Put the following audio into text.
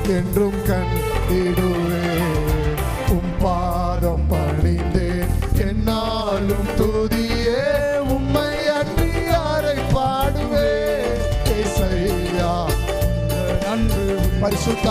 என்றும் கண்டிடுவேன். உம் பாதம் பணிந்தேன் என்னாலும் துதியே, உம்மை அன்றி யாரை பாடுவேன். ஏசையா நன்று பரிசுத்த